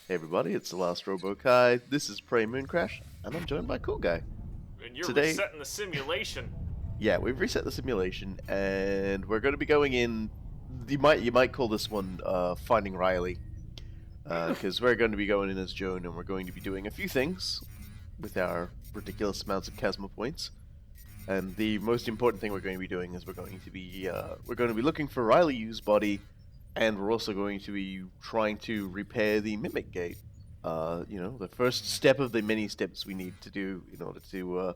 Hey everybody, it's the last Robo-Kai. This is Prey Mooncrash, and I'm joined by Cool Guy. And you're Today, resetting the simulation. yeah, we've reset the simulation, and we're going to be going in. You might call this one Finding Riley, because we're going to be going in as Joan, and we're going to be doing a few things with our ridiculous amounts of Chasma points. And the most important thing we're going to be doing is we're going to be looking for Riley Yu's body, and we're also going to be trying to repair the Mimic Gate. The first step of the many steps we need to do in order to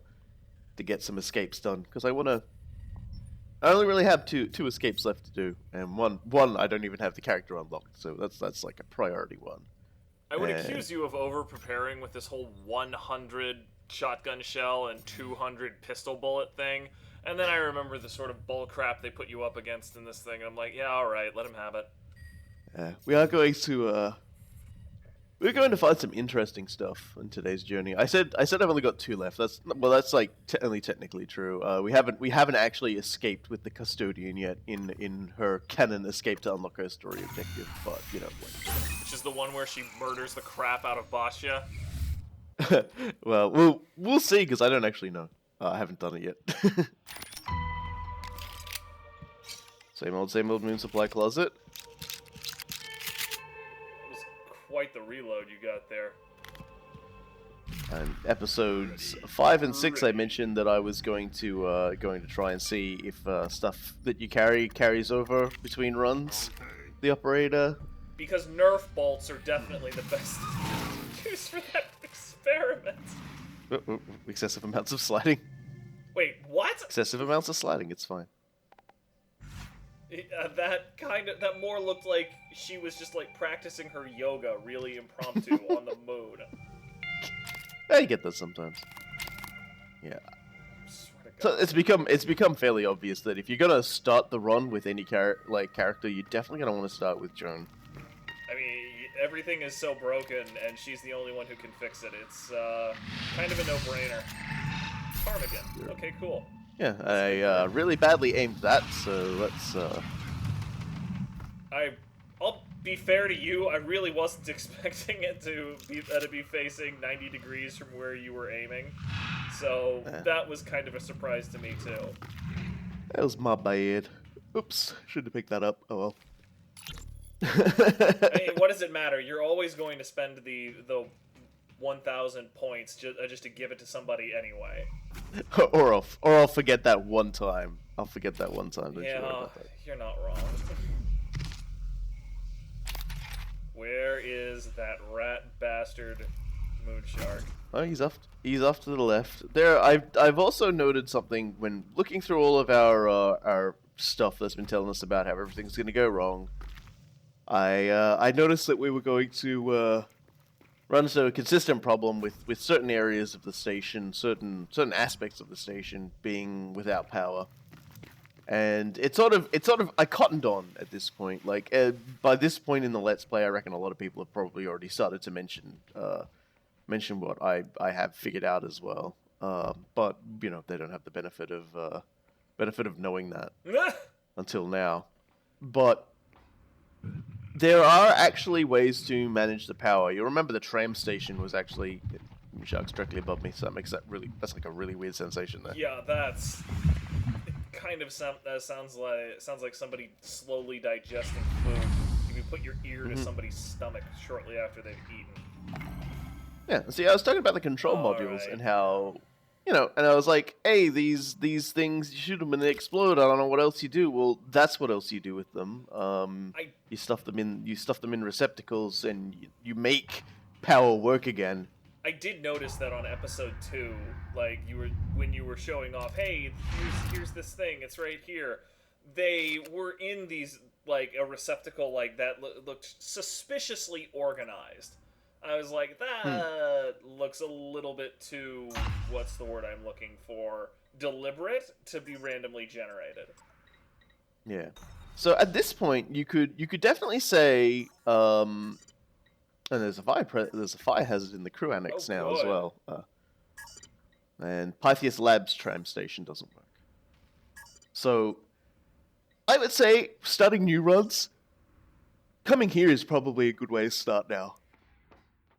get some escapes done. Because I only really have two escapes left to do, and one I don't even have the character unlocked, so that's like a priority one. I would accuse you of over preparing with this whole 100 shotgun shell and 200 pistol bullet thing. And then I remember the sort of bull crap they put you up against in this thing, and I'm like, yeah, alright, let him have it. We are going to we're going to find some interesting stuff in today's journey. I said I've only got two left. That's like only technically true. We haven't actually escaped with the custodian yet in her canon escape to unlock her story objective. But Which is the one where she murders the crap out of Bastia. well, we'll see because I don't actually know. I haven't done it yet. Same old moon supply closet. Quite the reload you got there. And episodes 5 and 6, I mentioned that I was going to try and see if stuff that you carries over between runs. The operator. Because Nerf bolts are definitely the best use for that experiment. Excessive amounts of sliding. Wait, what? Excessive amounts of sliding. It's fine. That more looked like she was just like practicing her yoga really impromptu on the moon. I get that sometimes. Yeah. So it's become fairly obvious that if you're gonna start the run with any character, you're definitely gonna want to start with Joan. I mean, everything is so broken, and she's the only one who can fix it. It's kind of a no-brainer. Ptarmigan. Yeah. Okay, cool. Yeah, I really badly aimed that, so let's. I'll be fair to you. I really wasn't expecting it to be facing 90 degrees from where you were aiming, so that was kind of a surprise to me too. That was my bad. Oops, should have picked that up. Oh well. I mean, what does it matter? You're always going to spend the 1,000 points just to give it to somebody anyway. or I'll forget that one time. I'll forget that one time. Don't you worry about that. You're not wrong. Where is that rat bastard Moonshark? Oh, he's off to the left. There, I've also noted something when looking through all of our stuff that's been telling us about how everything's going to go wrong. I noticed that we were going to run into a consistent problem with certain areas of the station, certain aspects of the station being without power, and it's sort of I cottoned on at this point. Like by this point in the Let's Play, I reckon a lot of people have probably already started to mention what I have figured out as well. But they don't have the benefit of knowing that until now. But there are actually ways to manage the power. You remember the tram station was actually Shark's directly above me, so that's like a really weird sensation there. Yeah, that's kind of sounds like somebody slowly digesting food. If you put your ear to somebody's stomach shortly after they've eaten. Yeah, see, I was talking about the control modules and how, and I was like, hey, these things, you shoot them and they explode. I don't know what else you do. Well, that's what else you do with them. You stuff them in receptacles and you make power work again. I did notice that on episode 2, like when you were showing off, hey, here's this thing, it's right here. They were in these like a receptacle like that looked suspiciously organized. I was like, that looks a little bit too, what's the word I'm looking for, deliberate to be randomly generated. Yeah. So at this point, you could definitely say, and there's a fire hazard in the crew annex now as well. And Pythias Labs tram station doesn't work. So I would say starting new runs, coming here is probably a good way to start now.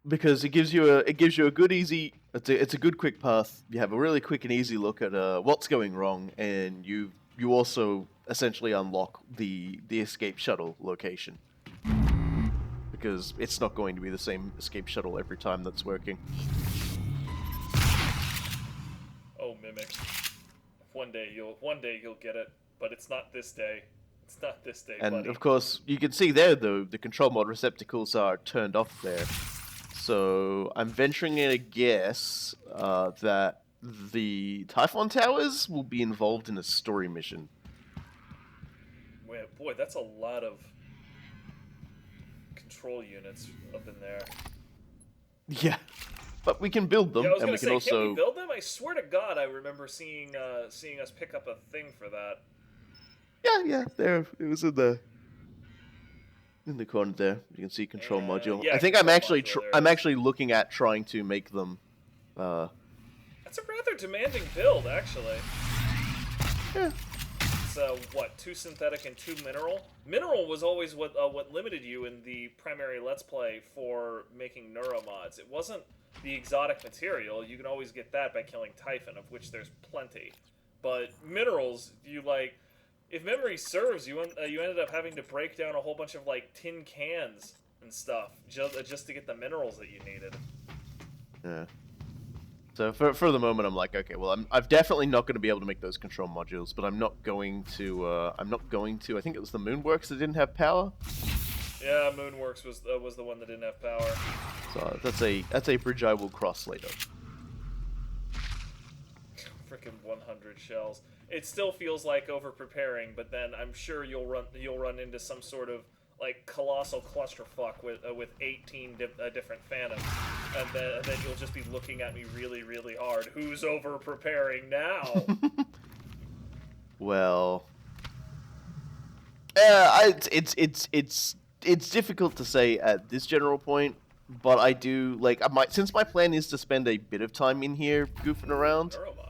because it gives you a good easy. It's a good quick path. You have a really quick and easy look at what's going wrong, and you also essentially unlock the escape shuttle location, because it's not going to be the same escape shuttle every time that's working. Oh, Mimic. One day you'll get it, but it's not this day. It's not this day, And buddy. of course, you can see there though the control mod receptacles are turned off there. So I'm venturing in a guess that the Typhon Towers will be involved in a story mission. Boy, that's a lot of control units up in there. Yeah, but we can build them, Yeah, I was and gonna we say, can also. can we build them? I swear to God, I remember seeing us pick up a thing for that. Yeah, there it was in the corner there. You can see control module. yeah, I think I'm control actually module, there it I'm is. actually looking at trying to make them. That's a rather demanding build, actually. Yeah. It's what, 2 synthetic and 2 mineral? Mineral was always what limited you in the primary Let's Play for making Neuromods. It wasn't the exotic material. You can always get that by killing Typhon, of which there's plenty. But minerals, if memory serves, you ended up having to break down a whole bunch of tin cans and stuff just to get the minerals that you needed. Yeah. So for the moment, I'm like, okay, well, I'm definitely not going to be able to make those control modules, but I'm not going to. I think it was the Moonworks that didn't have power. Yeah, Moonworks was the one that didn't have power. So that's a bridge I will cross later. Freaking 100 shells. It still feels like over preparing, but then I'm sure you'll run into some sort of colossal clusterfuck with 18 different phantoms, and then you'll just be looking at me really, really hard. Who's over preparing now? Well, yeah, it's difficult to say at this general point, but I do since my plan is to spend a bit of time in here goofing around. Neuromods.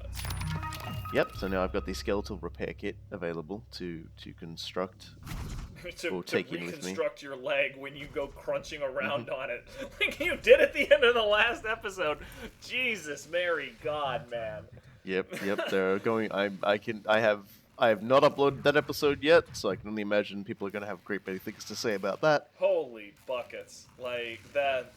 Yep. So now I've got the skeletal repair kit available to construct. to take in with me. reconstruct your leg when you go crunching around on it, like you did at the end of the last episode. Jesus, Mary, God, man. Yep. They're going. I have not uploaded that episode yet, so I can only imagine people are going to have great many things to say about that. Holy buckets! Like that.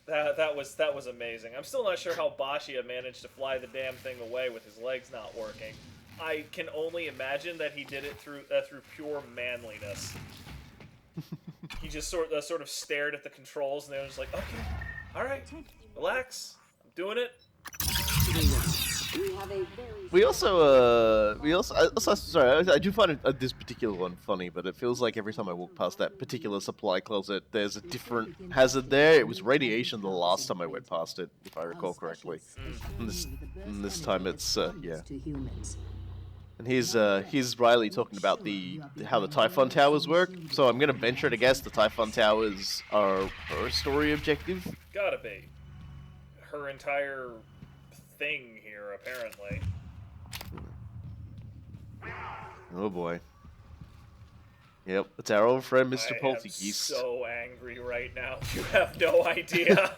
That was amazing. I'm still not sure how Bashia managed to fly the damn thing away with his legs not working. I can only imagine that he did it through pure manliness. He just sort of stared at the controls, and they were just like, "Okay, all right, relax, I'm doing it." Sorry, I do find this particular one funny, but it feels like every time I walk past that particular supply closet, there's a different hazard there. It was radiation the last time I went past it, if I recall correctly. And this time it's yeah. And here's Riley talking about how the Typhon Towers work. So I'm gonna venture to guess the Typhon Towers are her story objective. Gotta be. Her entire thing here, apparently. Oh boy. Yep, it's our old friend Mr. I Poltergeist. am so angry right now. You have no idea.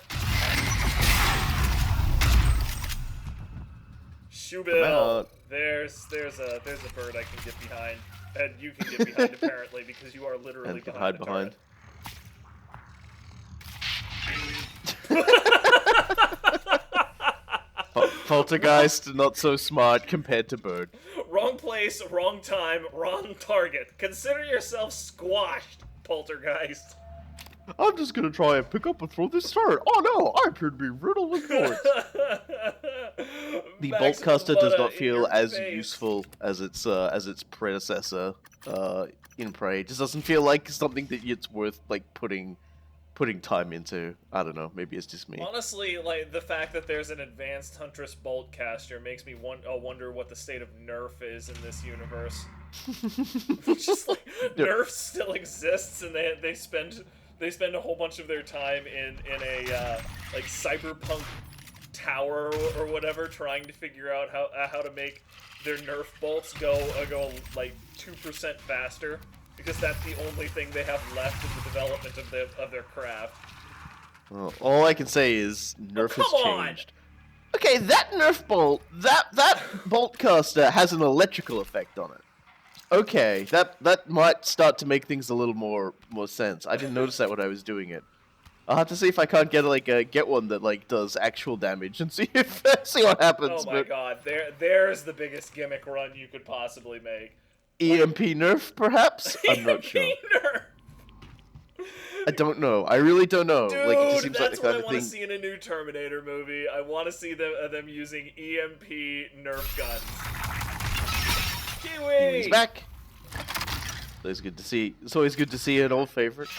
Shubil. There's a bird I can get behind, and you can get behind apparently because you are literally And can behind hide the behind. Poltergeist, not so smart compared to Bird. Wrong place, wrong time, wrong target. Consider yourself squashed, Poltergeist. I'm just gonna try and pick up and throw this turret. Oh no, I appear to be riddled with bullets. The boltcaster does not feel as useful as its predecessor in Prey. It just doesn't feel like something that it's worth putting time into. I don't know. Maybe it's just me. Honestly, the fact that there's an advanced Huntress boltcaster makes me wonder what the state of Nerf is in this universe. Just Nerf still exists, and they spend a whole bunch of their time in a cyberpunk tower or whatever, trying to figure out how to make their Nerf bolts go 2% faster, because that's the only thing they have left in the development of their craft. Well, all I can say is Oh, Nerf has come on! changed. Okay, that Nerf bolt, that bolt caster has an electrical effect on it. Okay, that might start to make things a little more sense. I didn't notice that when I was doing it. I'll have to see if I can't get one that like does actual damage and see if see what happens. Oh my But god, there's the biggest gimmick run you could possibly make. EMP Nerf, perhaps? I'm not sure. Nerf! I don't know. I really don't know. Dude, Like, it just seems that's like the what kind I of want to thing. see in a new Terminator movie. I want to see them using EMP Nerf guns. Kiwi! He's back. It's good to see. It's always good to see an old favorite.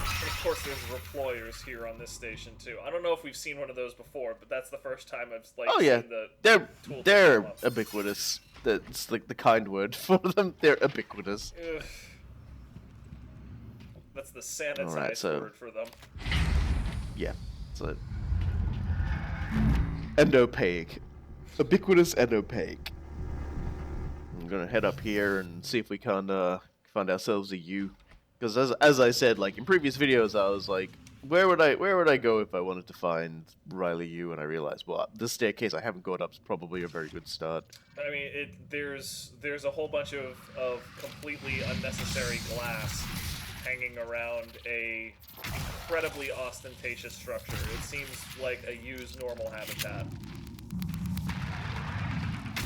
And of course, there's reployers here on this station too. I don't know if we've seen one of those before, but that's the first time I've like seen the they're ubiquitous. That's like the kind word for them. They're ubiquitous. Ugh. That's the sanitized word for them. Yeah, so and opaque, ubiquitous and opaque. I'm gonna head up here and see if we can find ourselves a U. Because as I said, like in previous videos, I was like, where would I go if I wanted to find Riley U? And I realized, well, this staircase I haven't gone up is probably a very good start. I mean, there's a whole bunch of completely unnecessary glass hanging around a incredibly ostentatious structure. It seems like a U's normal habitat.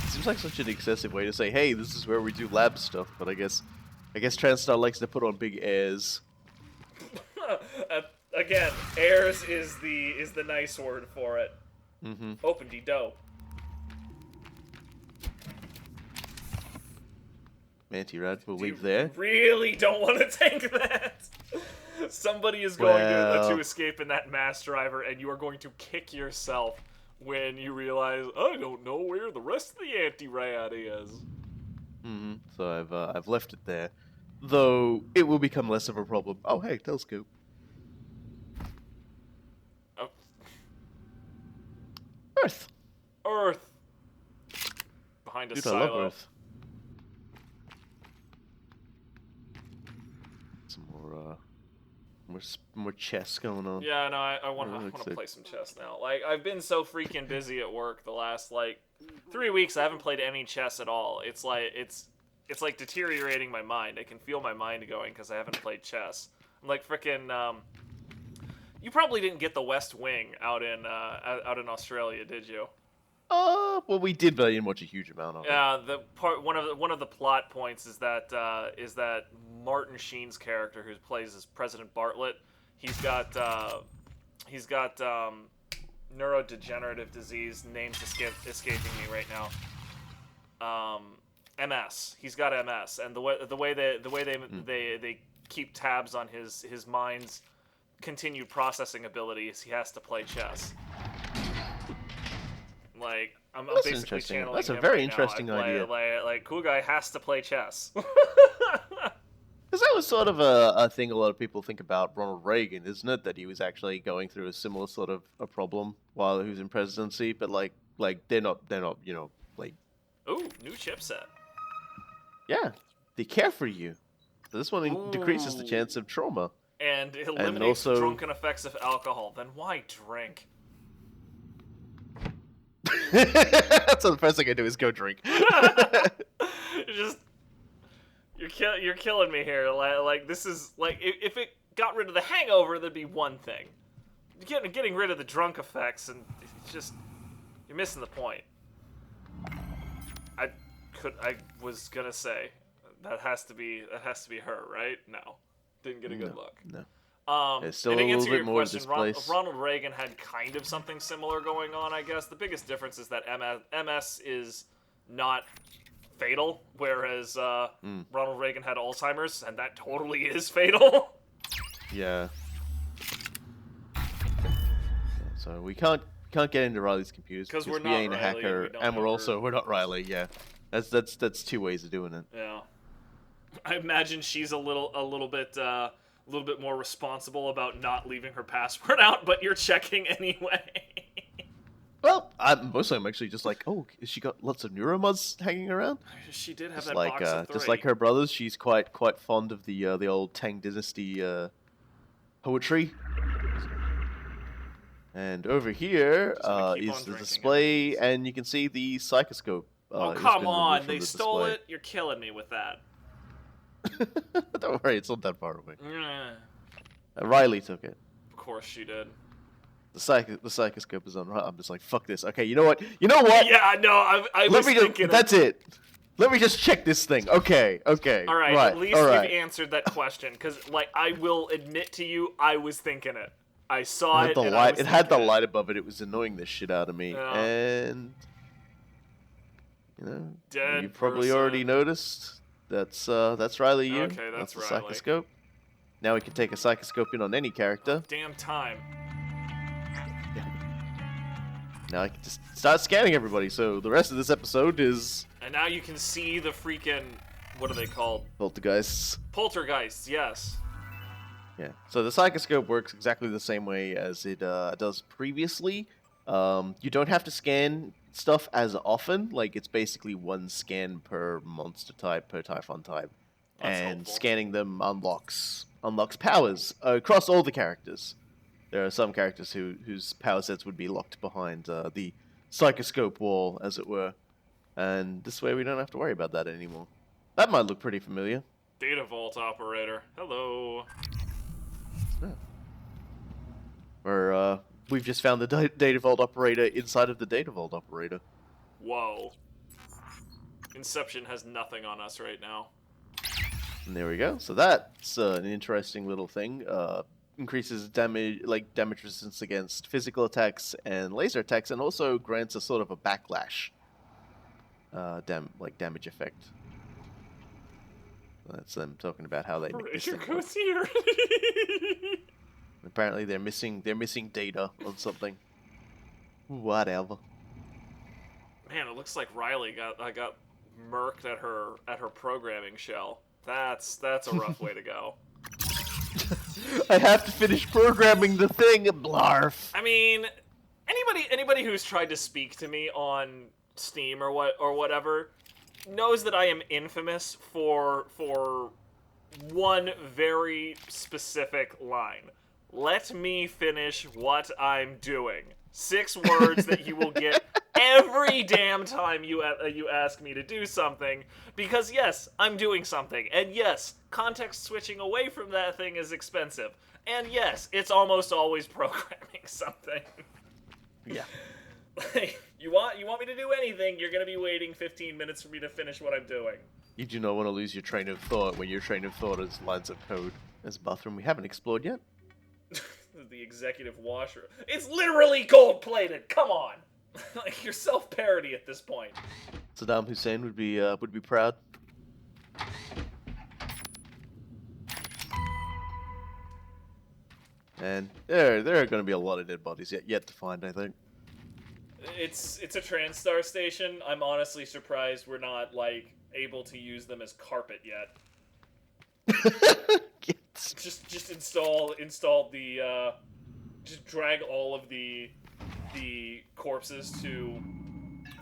It seems like such an excessive way to say, hey, this is where we do lab stuff. But I guess TranStar likes to put on big airs. Again, airs is the nice word for it. Mm-hmm. Open de dough. Anti-rad will leave there. Really don't want to tank that. Somebody is going to escape in that mass driver, and you are going to kick yourself when you realize, I don't know where the rest of the anti-rad is. Mm-hmm. So I've left it there, though it will become less of a problem. Oh hey, telescope. Oh. Earth. Earth. Behind a Dude, silo. I love Earth. Some more chess going on. Yeah, no, I want to play some chess now. Like, I've been so freaking busy at work the last, like, 3 weeks. I haven't played any chess at all. It's like deteriorating my mind. I can feel my mind going because I haven't played chess. I'm like freaking. You probably didn't get the West Wing out in Australia, did you? Well, we did, but I didn't watch a huge amount of it. Yeah, one of the plot points is that Martin Sheen's character, who plays as President Bartlett, he's got neurodegenerative disease. Name's escaping me right now. MS. He's got MS, and the way they keep tabs on his mind's continued processing abilities, he has to play chess. Like, I'm basically channeling That's a him very right interesting now. idea. Like, cool guy has to play chess. Because that was sort of a thing a lot of people think about Ronald Reagan, isn't it? That he was actually going through a similar sort of a problem while he was in presidency, but like they're not like. Ooh, new chipset. Yeah, they care for you. So this one decreases the chance of trauma. And eliminates the drunken effects of alcohol. Then why drink? So the first thing I do is go drink. You're killing me here. Like this is like if it got rid of the hangover, that'd be one thing. Getting rid of the drunk effects, and it's just you're missing the point. I was gonna say that has to be her, right? No, didn't get a good look. No. It's still a little bit more displaced. Ronald Reagan had kind of something similar going on, I guess. The biggest difference is that MS is not fatal, whereas Ronald Reagan had Alzheimer's, and that totally is fatal. Yeah. So we can't get into Riley's computers because we ain't a hacker, and we're not Riley. Yeah, that's two ways of doing it. Yeah, I imagine she's a little bit more responsible about not leaving her password out, but you're checking anyway. Well, mostly I'm actually just like, oh, has she got lots of Neuromods hanging around? She did have Just that like, box of 3. just like her brothers, she's quite fond of the old Tang Dynasty poetry. And over here is the display, and you can see the Psychoscope. Oh, come on! They stole it? You're killing me with that. Don't worry, it's not that far away. Mm. Riley took it. Of course she did. The Psychoscope is on. I'm just like, fuck this. Okay, you know what? You know what? Yeah, no, I was thinking. That's it. Let me just check this thing. Okay. All right, at least you've answered that question, because, like, I will admit to you, I was thinking it. I saw it. It had the light above it. It was annoying the shit out of me. Yeah. And you know, Dead you probably person. already noticed. That's Riley Yoon. Okay, that's the Riley. Psychoscope. Now we can take a Psychoscope in on any character. Damn time. Now I can just start scanning everybody. So the rest of this episode is. And now you can see the freaking, what are they called? Poltergeists. Poltergeists, yes. Yeah. So the Psychoscope works exactly the same way as it does previously. You don't have to scan stuff as often. Like, it's basically one scan per monster type, per Typhon type. That's and helpful. Scanning them unlocks powers across all the characters. There are some characters whose power sets would be locked behind the Psychoscope wall, as it were. And this way we don't have to worry about that anymore. That might look pretty familiar. Data Vault Operator. Hello. Or we've just found the Data Vault Operator inside of the Data Vault Operator. Whoa. Inception has nothing on us right now. And there we go. So that's an interesting little thing. Increases damage resistance against physical attacks and laser attacks, and also grants a sort of a backlash damage effect. That's them talking about how they make this thing work. here. Apparently they're missing data on something. Whatever. Man, it looks like Riley got murked at her programming shell. That's a rough way to go. I have to finish programming the thing, blarf. I mean, anybody who's tried to speak to me on Steam or whatever knows that I am infamous for one very specific line. Let me finish what I'm doing. 6 words that you will get every damn time you ask me to do something, because yes, I'm doing something, and yes, context switching away from that thing is expensive, and yes, it's almost always programming something. Yeah. Like, you want me to do anything, you're gonna be waiting 15 minutes for me to finish what I'm doing. You do not want to lose your train of thought when your train of thought is lines of code. There's a bathroom we haven't explored yet. The executive washroom. It's literally gold-plated! Come on! Like, you're self-parody at this point. Saddam Hussein would be proud. And there are going to be a lot of dead bodies yet to find, I think. It's a TranStar station. I'm honestly surprised we're not, like, able to use them as carpet yet. Just install the just drag all of the corpses to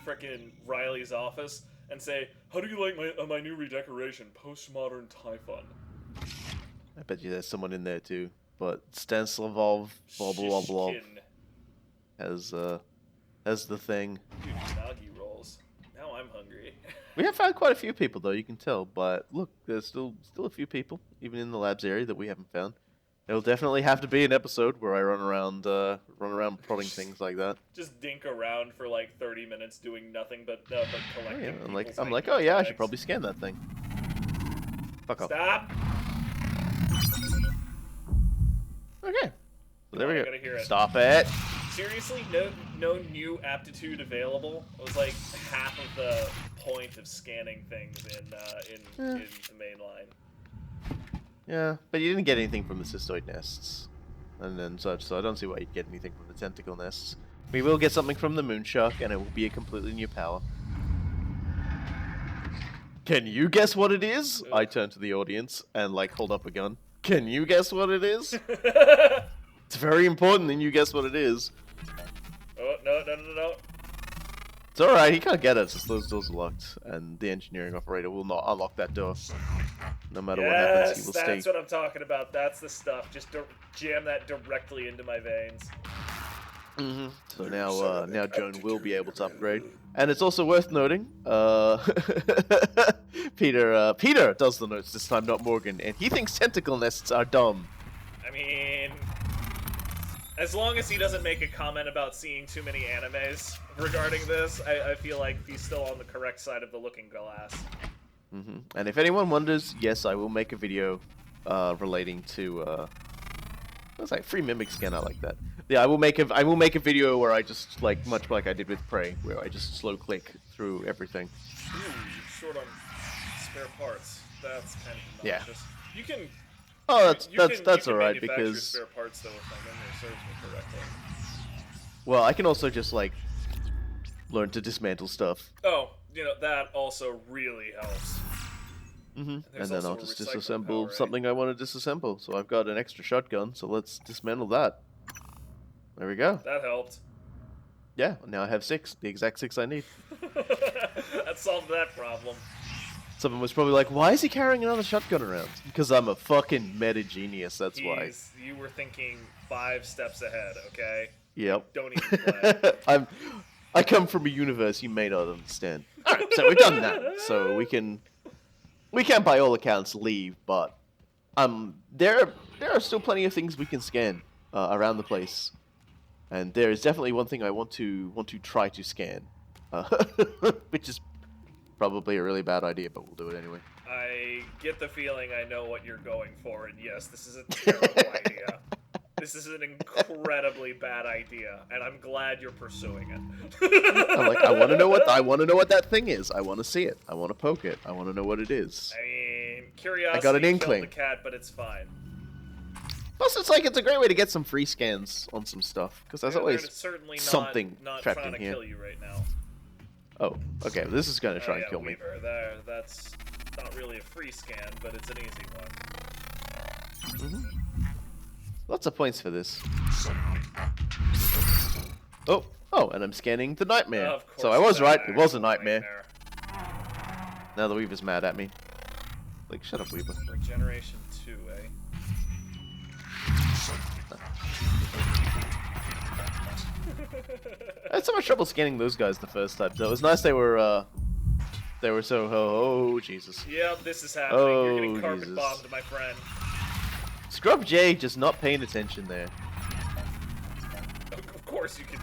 frickin' Riley's office and say, "How do you like my new redecoration? Postmodern Typhon." I bet you there's someone in there too. But Stanislavov blah blah blah has the thing. Dude, Nagi rolls. Now I'm hungry. We have found quite a few people though, you can tell. But look, there's still a few people, even in the labs area, that we haven't found. There'll definitely have to be an episode where I run around prodding things like that. Just dink around for like 30 minutes doing nothing but collecting. Oh, yeah. I'm like, oh yeah, I should probably scan that thing. Fuck off. Stop. Okay. So there we go. I gotta hear it. Stop it. Seriously, no new aptitude available. It was like half of the point of scanning things in the main line. Yeah, but you didn't get anything from the cystoid nests, and then such. So I don't see why you'd get anything from the tentacle nests. We will get something from the moonshark, and it will be a completely new power. Can you guess what it is? I turn to the audience and like hold up a gun. Can you guess what it is? It's very important that you guess what it is. Oh, no, no, no, no. It's alright, he can't get us. Those doors are locked, and the engineering operator will not unlock that door. No matter what happens, he will stay. That's what I'm talking about. That's the stuff. Just jam that directly into my veins. So now Joan will be able to upgrade. And it's also worth noting, Peter does the notes this time, not Morgan, and he thinks tentacle nests are dumb. I mean, as long as he doesn't make a comment about seeing too many animes regarding this, I feel like he's still on the correct side of the looking glass. And if anyone wonders, yes, I will make a video relating to what's like free mimic scan. I like that. Yeah, I will make a video where I just much like I did with Prey, where I just slow click through everything. Ooh, you're short on spare parts. That's kind of obnoxious. Yeah. You can. Oh, that's you alright can because spare parts though, if my memory serves me correctly. Well, I can also just learn to dismantle stuff. Oh, that also really helps. And then I'll just disassemble something I want to disassemble. So I've got an extra shotgun, so let's dismantle that. There we go. That helped. Yeah, now I have 6, the exact 6 I need. That solved that problem. Someone was probably like, why is he carrying another shotgun around? Because I'm a fucking meta genius, that's why. You were thinking 5 steps ahead, okay? Yep. Don't even play. I come from a universe you may not understand. Alright, so we've done that. So we can by all accounts leave, but there are still plenty of things we can scan around the place. And there is definitely one thing I want to try to scan, which is probably a really bad idea, but we'll do it anyway. I get the feeling I know what you're going for, and yes, this is a terrible idea. This is an incredibly bad idea, and I'm glad you're pursuing it. I'm like, I want to know what that thing is. I want to see it. I want to poke it. I want to know what it is. I mean, curiosity I got an inkling. killed the cat, but it's fine. Plus, it's a great way to get some free scans on some stuff, because there's always certainly something not trapped trying in to here. kill you right now. Oh, okay. This is gonna try and kill Weaver. me. That's not really a free scan, but it's an easy one. Lots of points for this. Oh, and I'm scanning the nightmare. So I was right. It was a nightmare. Now the Weaver's mad at me. Like, shut up, Weaver. Generation 2, eh? I had so much trouble scanning those guys the first time, so it was nice they were so... Oh, Jesus. Yep, this is happening. You're getting carpet Jesus. bombed, my friend. Scrub J just not paying attention there. Of course you can...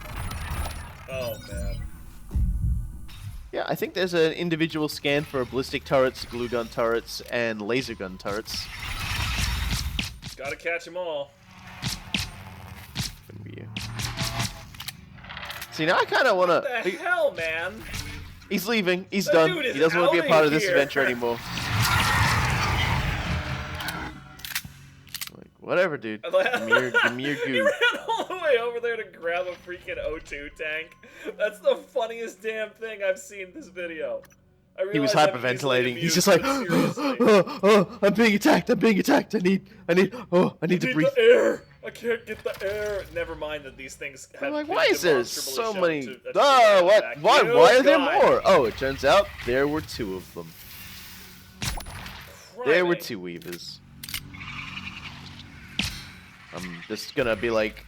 Oh, man. Yeah, I think there's an individual scan for ballistic turrets, glue gun turrets, and laser gun turrets. Gotta catch them all. See, now I kind of want to... What the hell, man? He's leaving. He's That done. dude is He doesn't want to be a part of this here. adventure anymore. Like, whatever, dude. Give me your He goo. ran all the way over there to grab a freaking O2 tank. That's the funniest damn thing I've seen this video. He was hyperventilating. He's just like, oh, I'm being attacked. I'm being attacked. I need to breathe. The air. I can't get the air. Never mind that these things have. I'm like, been why is there demonstrably so shown many? to Oh, what? attack. Why? You Why are there guy. more? Oh, it turns out there were 2 of them. There were Crimey. 2 Weavers. I'm just gonna be like,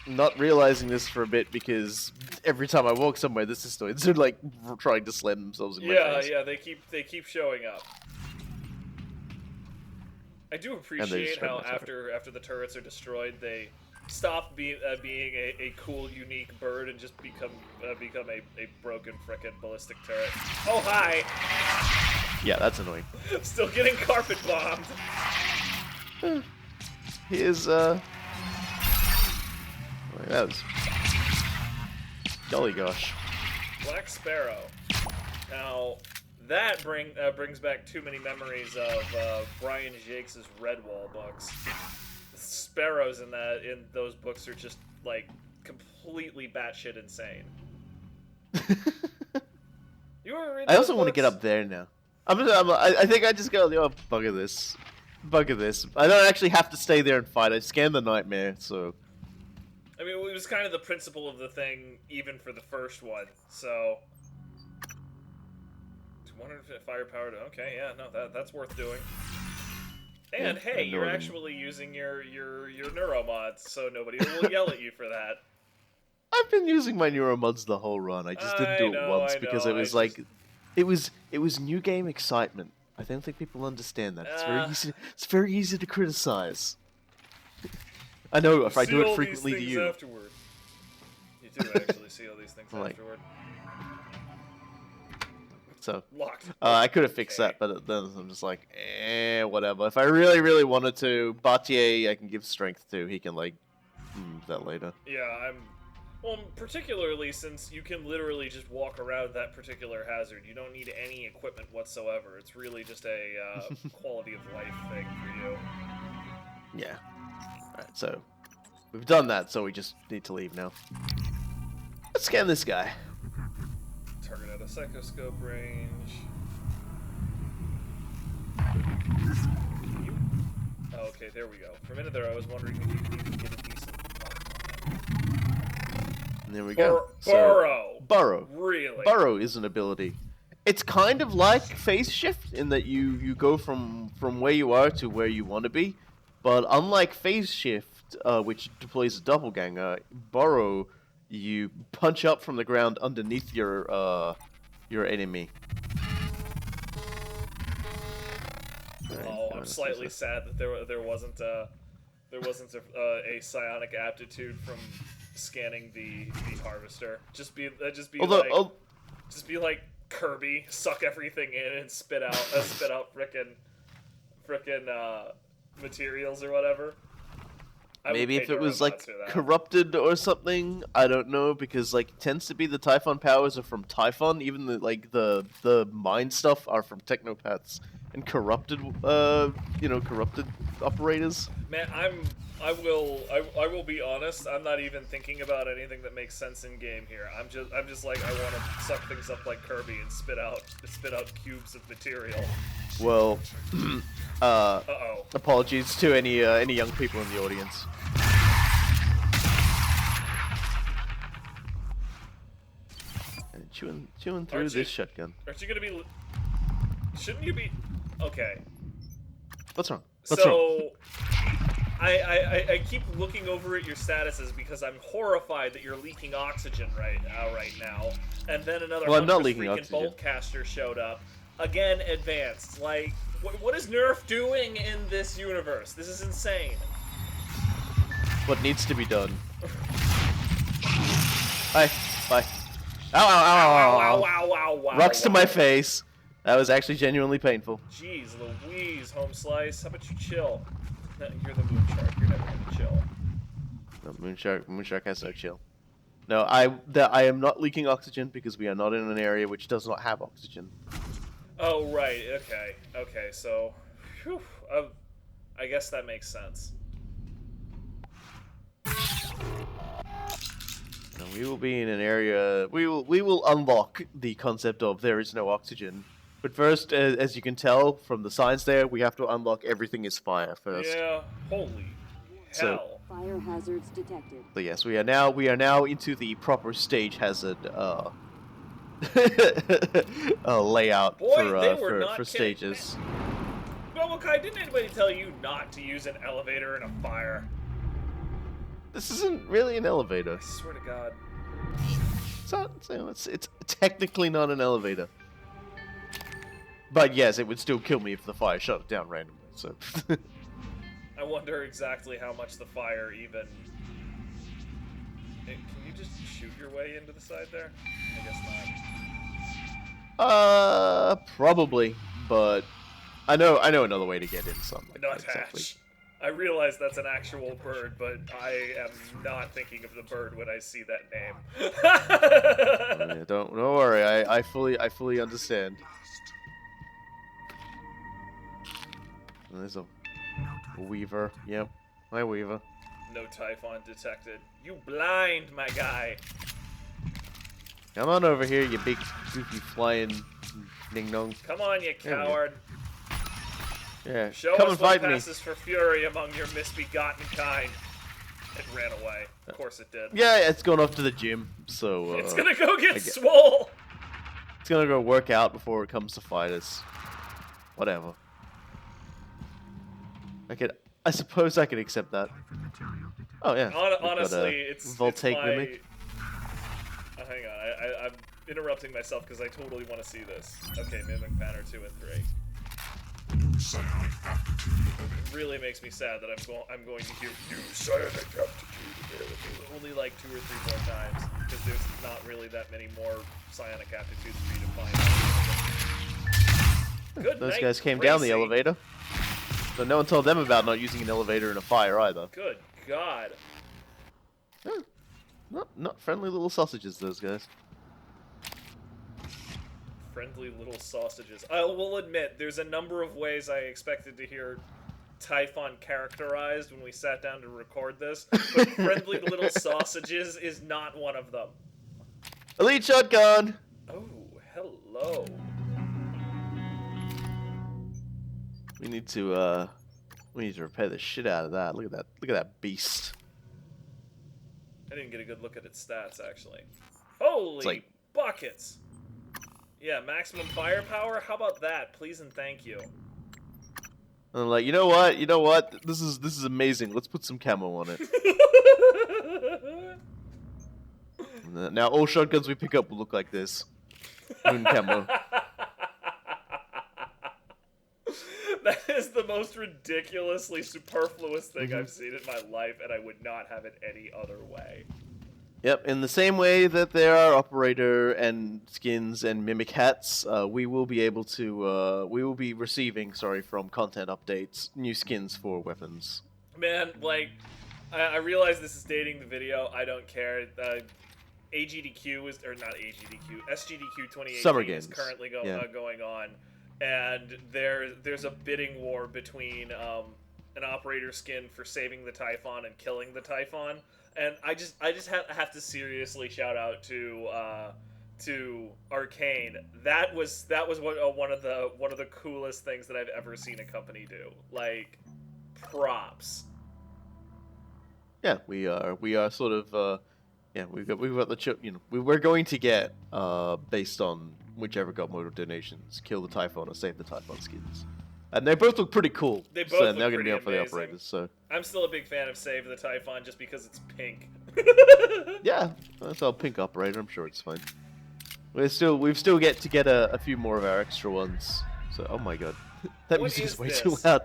not realizing this for a bit because every time I walk somewhere, the cystoids are like trying to slam themselves in my face. Yeah, they keep showing up. I do appreciate how after the turrets are destroyed, they stop being a cool, unique bird and just become a broken frickin' ballistic turret. Oh hi! Yeah, that's annoying. Still getting carpet bombed. He is that was golly gosh. Black Sparrow. Now that brings back too many memories of Brian Jakes' Redwall books. Sparrows in those books are just like completely batshit insane. You ever read? I also want to get up there now. I think I just go, oh, bugger this. I don't actually have to stay there and fight. I scanned the nightmare, so I mean, it was kind of the principle of the thing, even for the first one. So, 150 firepower. Okay, yeah, no, that's worth doing. And Yeah, hey, you're actually using your Neuromods, so nobody will yell at you for that. I've been using my Neuromods the whole run. I just didn't do it once because it was like, it was new game excitement. I don't think people understand that. It's very easy. It's very easy to criticize. I know if I do it frequently to you. Afterward. You do actually see all these things afterward. So locked. I could have fixed that, but then I'm just like, whatever. If I really, really wanted to, Batier, I can give strength to. He can like that later. Yeah, well, particularly since you can literally just walk around that particular hazard. You don't need any equipment whatsoever. It's really just a quality of life thing for you. Yeah. Alright, so we've done that, so we just need to leave now. Let's scan this guy. Target at a psychoscope range. Oh, okay, there we go. For a minute there, I was wondering if you could even get a decent. And there we go. Burrow. Burrow. Really? Burrow is an ability. It's kind of like phase shift in that you go from where you are to where you want to be, but unlike phase shift, which deploys a doppelganger, Burrow, you punch up from the ground underneath your enemy. Oh, I'm slightly sad that there wasn't a psionic aptitude from scanning the harvester. Just be like Kirby, suck everything in and spit out frickin' materials or whatever. Maybe if it was like corrupted or something, I don't know, because like it tends to be the Typhon powers are from Typhon, even the mind stuff are from Technopaths and corrupted corrupted operators. Man, I will be honest, I'm not even thinking about anything that makes sense in game here. I'm just like I want to suck things up like Kirby and spit out cubes of material. Well, apologies to any young people in the audience. And chewing through this shotgun. Aren't you gonna be? Shouldn't you be? Okay. What's wrong? I keep looking over at your statuses because I'm horrified that you're leaking oxygen right now. And then another freaking Boltcaster showed up. Again, advanced. Like, what is Nerf doing in this universe? This is insane. What needs to be done? Bye. Ow. Rocks to my face. That was actually genuinely painful. Jeez Louise, home slice. How about you chill? No, you're the Moonshark. You're never gonna chill. No, Moonshark has no chill. No, I am not leaking oxygen because we are not in an area which does not have oxygen. Oh, right. Okay, so... Whew, I guess that makes sense. Now, we will be in an area... We will unlock the concept of there is no oxygen. But first, as you can tell from the signs there, we have to unlock everything is fire first. Yeah, holy hell. Fire hazards detected. So yes, we are now into the proper stage hazard layout for stages. Kai, didn't anybody tell you not to use an elevator in a fire? This isn't really an elevator. I swear to God. It's technically not an elevator. But yes, it would still kill me if the fire shut it down randomly. So. I wonder exactly how much the fire even. Can you just shoot your way into the side there? I guess not. Probably, but I know another way to get in something. Nuthatch. Exactly. I realize that's an actual bird, but I am not thinking of the bird when I see that name. Yeah, don't worry. I fully understand. There's a Weaver. Yep, my Weaver. No Typhon detected. You blind, my guy. Come on over here, you big goofy flying ding dong. Come on, you coward. Yeah. Show us what passes for fury among your misbegotten kind. It ran away. Of course it did. Yeah, it's gone off to the gym, so... It's gonna go get swole! It's gonna go work out before it comes to fight us. Whatever. I suppose I could accept that. Oh yeah. Honestly, it's voltaic my... mimic. Oh, hang on, I'm interrupting myself because I totally want to see this. Okay, mimic pattern 2 and 3. It really makes me sad that I'm going to hear new psionic aptitude only like 2 or 3 more times because there's not really that many more psionic aptitudes for you to find. Good Those night, guys came Gracie. down the elevator. So no one told them about not using an elevator in a fire either. Good God. Not friendly little sausages, those guys. Friendly little sausages. I will admit, there's a number of ways I expected to hear Typhon characterized when we sat down to record this, but friendly little sausages is not one of them. Elite shotgun! Oh, hello. We need to repair the shit out of that. Look at that beast. I didn't get a good look at its stats, actually. Holy buckets! Yeah, maximum firepower? How about that? Please and thank you. And I'm like, you know what? This is amazing. Let's put some camo on it. Now all shotguns we pick up will look like this. Moon camo. That is the most ridiculously superfluous thing I've seen in my life, and I would not have it any other way. Yep, in the same way that there are operator and skins and mimic hats, we will be receiving, from content updates, new skins for weapons. Man, like, I realize this is dating the video. I don't care. AGDQ is, or not AGDQ, SGDQ 2018 is currently going on, and there's a bidding war between an operator skin for saving the Typhon and killing the Typhon. And I just have to seriously shout out to Arcane. That was one of the coolest things that I've ever seen a company do. Like, props. Yeah, we are sort of we've got the we're going to get based on whichever got more donations, kill the Typhon or save the Typhon skins. And they both look pretty cool. They both look they're going to be up for the operators. So I'm still a big fan of Save the Typhon just because it's pink. Yeah, that's our pink operator. I'm sure it's fine. We've still get to get a few more of our extra ones. So oh my god, that music is way too loud.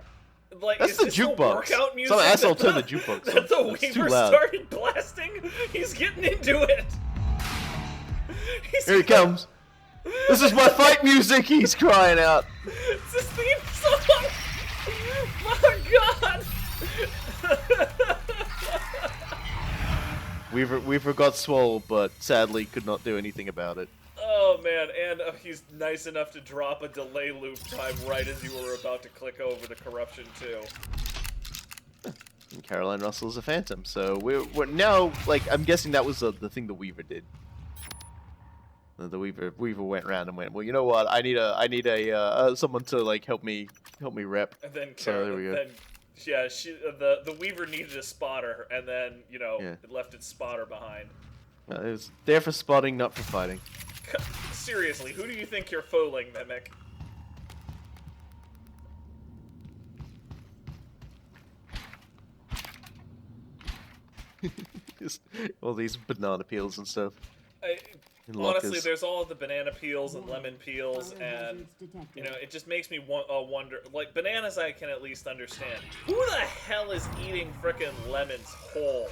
Like, that's the jukebox. Some asshole turned the jukebox on. That the Weaver started blasting. He's getting into it. Here he comes. This is my fight music. He's crying out. It's his theme song. My God. Weaver got swole, but sadly could not do anything about it. Oh man, and he's nice enough to drop a delay loop time right as you were about to click over the corruption too. And Caroline Russell is a phantom, so we're now like I'm guessing that was the thing the Weaver did. The Weaver went around and went, well, you know what? I need a someone to like help me rep. And then there we go. The Weaver needed a spotter, and then it left its spotter behind. It was there for spotting, not for fighting. Seriously, who do you think you're fooling, Mimic? Just all these banana peels and stuff. Honestly, there's all the banana peels and lemon peels, and it just makes me wonder. Like bananas, I can at least understand. Who the hell is eating frickin' lemons whole?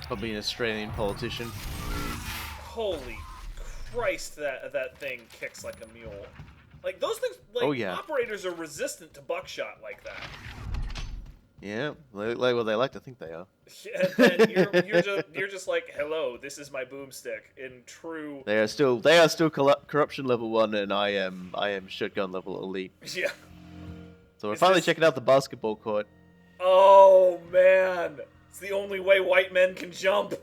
Probably an Australian politician. Holy Christ, that thing kicks like a mule. Like those things, operators are resistant to buckshot like that. Yeah, well, they like to think they are. And then you're just like, hello, this is my boomstick. In true, they are still corruption level 1, and I am shotgun level elite. Yeah. So we're finally checking out the basketball court. Oh man, it's the only way white men can jump.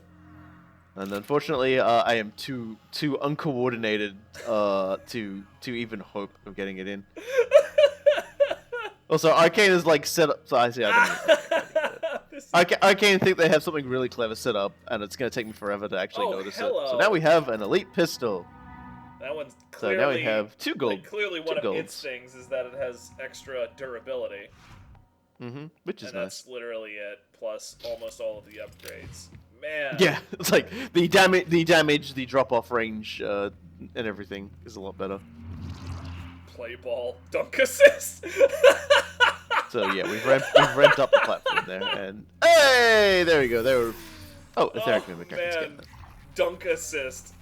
And unfortunately, I am too uncoordinated to even hope of getting it in. Also, Arcane is like set up. So I don't know. This I can't think they have something really clever set up, and it's going to take me forever to actually notice it. So now we have an elite pistol. That one's clearly... So now we have 2 gold. Like, clearly one of its things is that it has extra durability. Which is and nice. That's literally it, plus almost all of the upgrades. Man. Yeah, it's like the damage, the drop-off range, and everything is a lot better. Play ball, dunk assist. So yeah, we've revved up the platform there, and hey, there we go. There were etheric mimic. Man, dunk assist.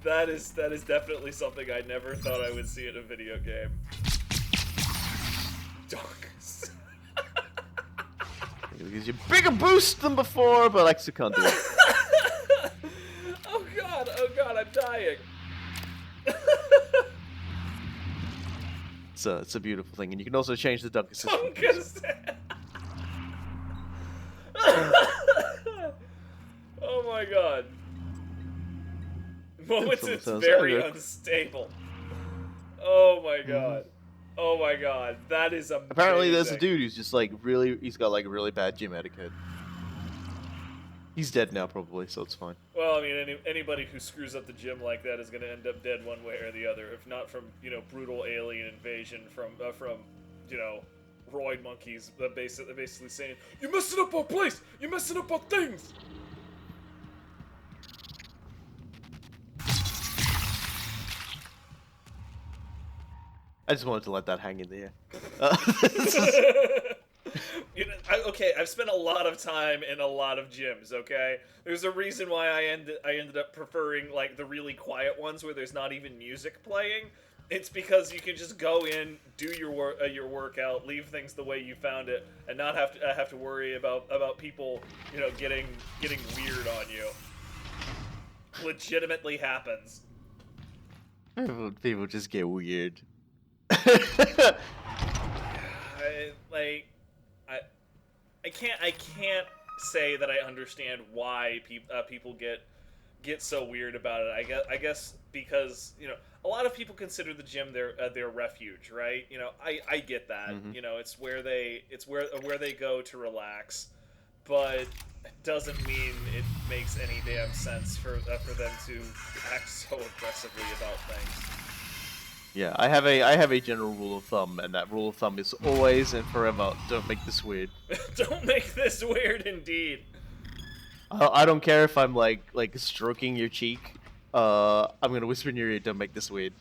That is definitely something I never thought I would see in a video game. Dunk assist. It gives you a bigger boost than before, but Alexa can't do it. Oh god, I'm dying. It's a beautiful thing, and you can also change the dunk assist. Dunk assist. Oh my god. Moments it's very unstable. Oh my god. Oh my god, that is amazing. Apparently there's a dude who's just like he's got like really bad gym etiquette. He's dead now probably, so it's fine. Well, I mean, anybody who screws up the gym like that is going to end up dead one way or the other, if not from, brutal alien invasion from roid monkeys basically saying, "You're messing up our place! You're messing up our things!" I just wanted to let that hang in the air. Okay, I've spent a lot of time in a lot of gyms, okay? There's a reason why I ended up preferring, like, the really quiet ones where there's not even music playing. It's because you can just go in, do your workout, leave things the way you found it, and not have to worry about people, getting weird on you. Legitimately happens. People just get weird. I can't say that I understand why people get so weird about it. I guess because a lot of people consider the gym their refuge, right? I get that. It's where they go to relax, but it doesn't mean it makes any damn sense for them to act so aggressively about things. Yeah, I have a general rule of thumb, and that rule of thumb is always and forever: don't make this weird. Don't make this weird, indeed. I don't care if I'm like stroking your cheek. I'm gonna whisper in your ear, "Don't make this weird."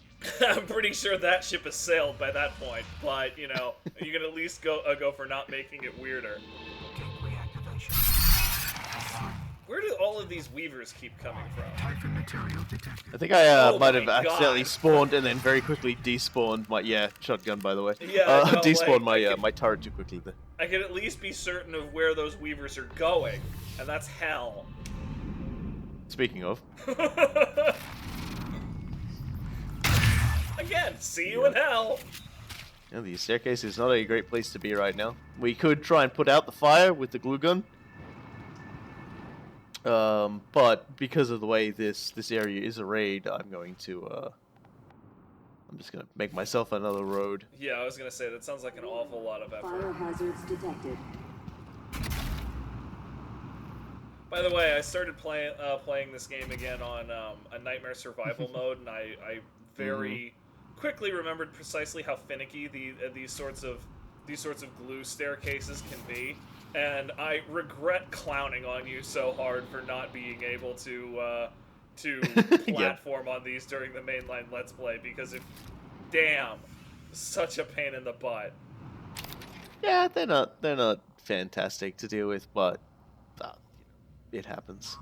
I'm pretty sure that ship has sailed by that point, but you can at least go for not making it weirder. Where do all of these weavers keep coming from? I think I might have accidentally spawned and then very quickly despawned my shotgun, by the way. Yeah, despawned my turret too quickly there. I can at least be certain of where those weavers are going, and that's hell. Speaking of. Again, see you in hell. Yeah, the staircase is not a great place to be right now. We could try and put out the fire with the glue gun. But because of the way this area is a raid, I'm just gonna make myself another road. Yeah, I was gonna say that sounds like an awful lot of effort. Fire hazards detected. By the way, I started playing this game again on a nightmare survival mode, and I very quickly remembered precisely how finicky these sorts of glue staircases can be. And I regret clowning on you so hard for not being able to platform on these during the mainline Let's Play, because damn, such a pain in the butt. Yeah, they're not fantastic to deal with, but it happens.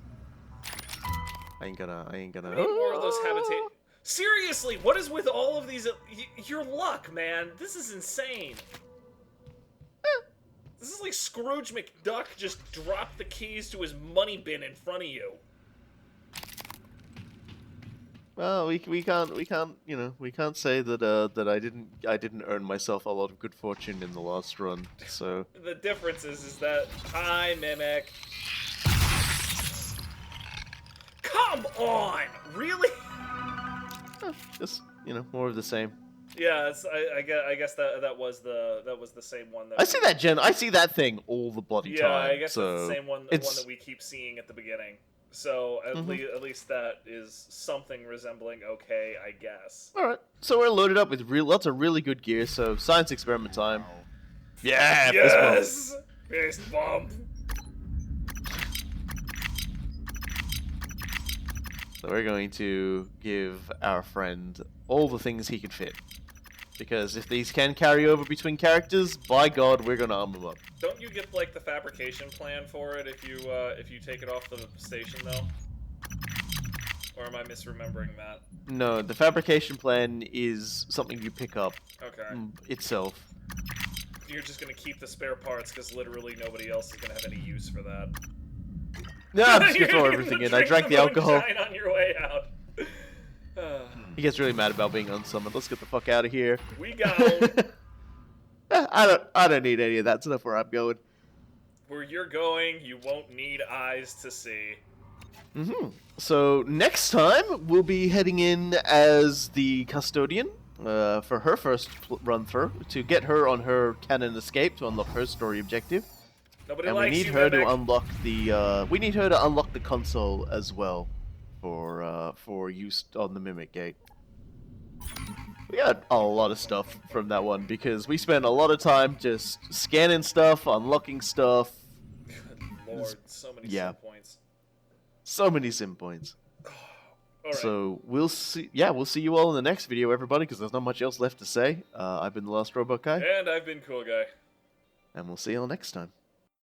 I ain't gonna. I need more of those habitat. Seriously, what is with all of these? Your luck, man. This is insane. This is like Scrooge McDuck just dropped the keys to his money bin in front of you. Well, we can't say that I didn't earn myself a lot of good fortune in the last run. So the difference is that hi Mimic. Come on, really? Just more of the same. Yeah, I guess that was the same one that I see that I see that thing all the bloody yeah, time. I guess that's the So same one it's that we keep seeing at the beginning. So at least that is something resembling okay, I guess. all right. So we're loaded up with lots of really good gear. So science experiment time. Yeah, fist bump. Yes, fist bump. So we're going to give our friend all the things he could fit. Because if these can carry over between characters, by God, we're gonna arm them up. Don't you get like the fabrication plan for it if you take it off the station though? Or am I misremembering that? No, the fabrication plan is something you pick up Okay. itself. You're just gonna keep the spare parts because literally nobody else is gonna have any use for that. No, I'm just gonna throw everything in. I drank the alcohol. Moonshine on your way out. He gets really mad about being unsummoned. Let's get the fuck out of here. We go. I don't need any of that stuff where I'm going. Where you're going, you won't need eyes to see. So next time we'll be heading in as the custodian for her first run through to get her on her canon escape to unlock her story objective. Nobody And we likes need you, her to Mimic. unlock the we need her to unlock the console as well for use on the Mimic Gate. We got a lot of stuff from that one because we spent a lot of time just scanning stuff, unlocking stuff. Good lord, so many Yeah. sim points. So many sim points. Alright. So we'll see. Yeah, we'll see you all in the next video, everybody, because there's not much else left to say. I've been the Last Robot Guy, And I've been Cool Guy. and we'll see you all next time.